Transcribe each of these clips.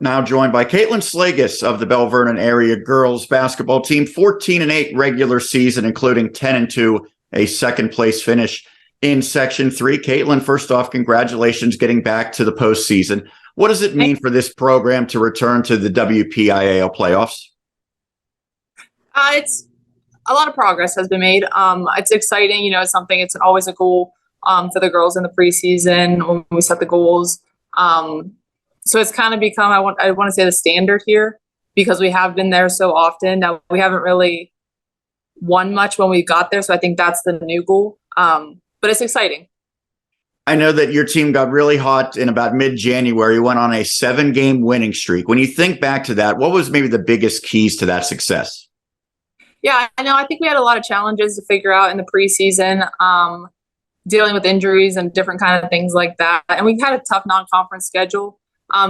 now joined by Kaitlyn Slagus of the Belle Vernon area girls basketball team, 14-8 regular season, including 10-2, a second place finish in Section 3. Kaitlyn, first off, congratulations getting back to the postseason. What does it mean for this program to return to the WPIAL playoffs? It's a lot of progress has been made. It's exciting. It's always a goal for the girls in the preseason when we set the goals. So it's kind of become, I want to say, the standard here, because we have been there so often. Now, we haven't really won much when we got there, so I think that's the new goal. But it's exciting. I know that your team got really hot in about mid-January, went on a 7-game winning streak. When you think back to that, what was maybe the biggest keys to that success? Yeah, I know. I think we had a lot of challenges to figure out in the preseason, dealing with injuries and different kind of things like that. And we had a tough non-conference schedule.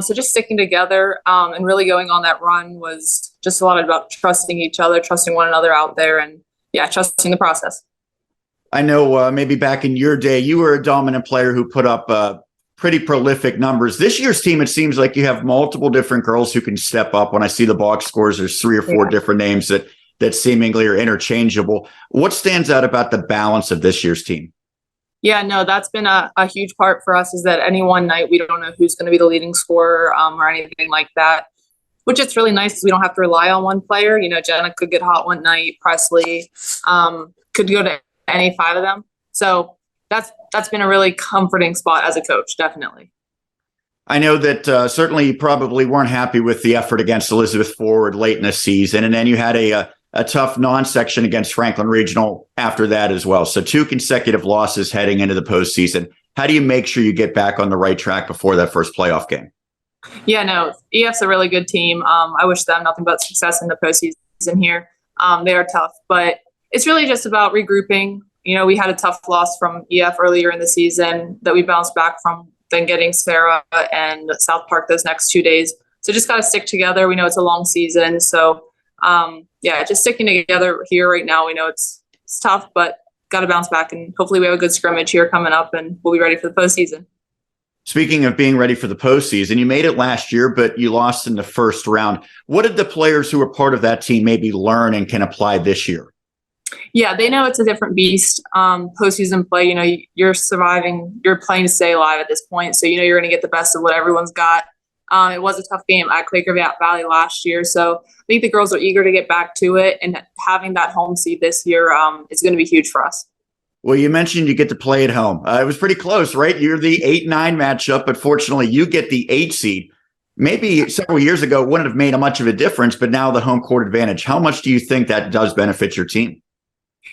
So just sticking together and really going on that run was just a lot about trusting each other, trusting one another out there, and trusting the process. I know maybe back in your day, you were a dominant player who put up pretty prolific numbers. This year's team, it seems like you have multiple different girls who can step up. When I see the box scores, there's 3 or 4 different names that seemingly are interchangeable. What stands out about the balance of this year's team? Yeah, no, that's been a huge part for us, is that any one night we don't know who's going to be the leading scorer or anything like that, which is really nice because we don't have to rely on one player. Jenna could get hot one night, Presley could go to any 5 of them. So that's been a really comforting spot as a coach, definitely. I know that certainly you probably weren't happy with the effort against Elizabeth Forward late in the season, and then you had a tough non-section against Franklin Regional after that as well. So 2 consecutive losses heading into the postseason. How do you make sure you get back on the right track before that first playoff game? Yeah, no, EF's a really good team. I wish them nothing but success in the postseason here. They are tough, but it's really just about regrouping. We had a tough loss from EF earlier in the season that we bounced back from, then getting Sarah and South Park those next 2 days. So just got to stick together. We know it's a long season. So, just sticking together here right now. We know it's tough, but got to bounce back. And hopefully we have a good scrimmage here coming up and we'll be ready for the postseason. Speaking of being ready for the postseason, you made it last year, but you lost in the first round. What did the players who were part of that team maybe learn and can apply this year? Yeah, they know it's a different beast. Postseason play, you're surviving, you're playing to stay alive at this point. So, you're going to get the best of what everyone's got. It was a tough game at Quaker Valley last year. So I think the girls are eager to get back to it, and having that home seed this year is going to be huge for us. Well, you mentioned you get to play at home. It was pretty close, right? You're the 8-9 matchup, but fortunately you get the 8 seed. Maybe several years ago it wouldn't have made much of a difference, but now the home court advantage. How much do you think that does benefit your team?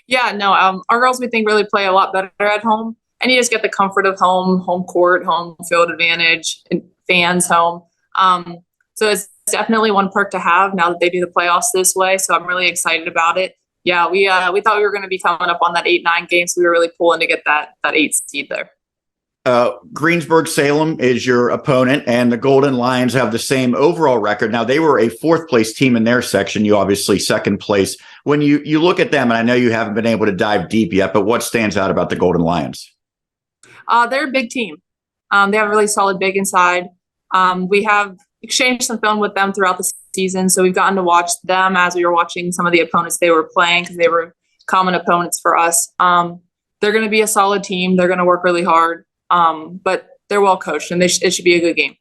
Yeah, no, our girls, we think, really play a lot better at home. And you just get the comfort of home court, home field advantage, and fans home. So it's definitely one perk to have now that they do the playoffs this way. So I'm really excited about it. Yeah, we thought we were going to be coming up on that 8-9 game, so we were really pulling to get that 8 seed there. Greensburg-Salem is your opponent, and the Golden Lions have the same overall record. Now, they were a 4th place team in their section. You obviously 2nd place. When you look at them, and I know you haven't been able to dive deep yet, but what stands out about the Golden Lions? They're a big team. They have a really solid big inside. We have exchanged some film with them throughout the season, so we've gotten to watch them as we were watching some of the opponents they were playing, because they were common opponents for us. They're going to be a solid team. They're going to work really hard. But they're well coached, and it should be a good game.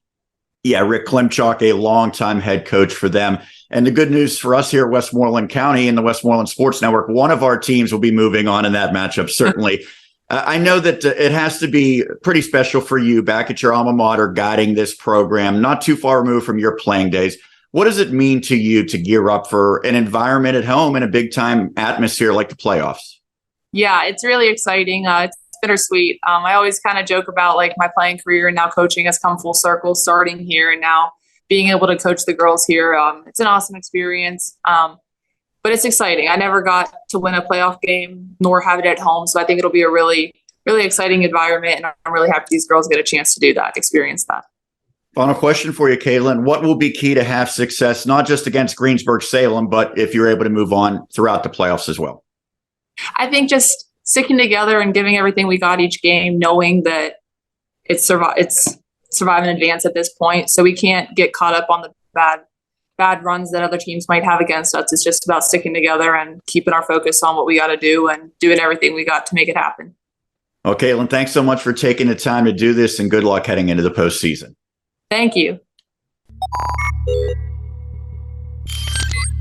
Yeah, Rick Klimchuk, a longtime head coach for them. And the good news for us here at Westmoreland County and the Westmoreland Sports Network, one of our teams will be moving on in that matchup, certainly. I know that it has to be pretty special for you back at your alma mater guiding this program, not too far removed from your playing days. What does it mean to you to gear up for an environment at home and a big-time atmosphere like the playoffs? Yeah, it's really exciting. It's bittersweet. I always kind of joke about like my playing career, and now coaching has come full circle, starting here and now being able to coach the girls here. It's an awesome experience, but it's exciting. I never got to win a playoff game nor have it at home, so I think it'll be a really, really exciting environment, and I'm really happy these girls get a chance to do that, experience that. Final question for you, Kaitlyn. What will be key to have success, not just against Greensburg-Salem, but if you're able to move on throughout the playoffs as well? I think just sticking together and giving everything we got each game, knowing that it's survive and advance at this point. So we can't get caught up on the bad runs that other teams might have against us. It's just about sticking together and keeping our focus on what we got to do and doing everything we got to make it happen. Well, Kaitlyn, thanks so much for taking the time to do this, and good luck heading into the postseason. Thank you.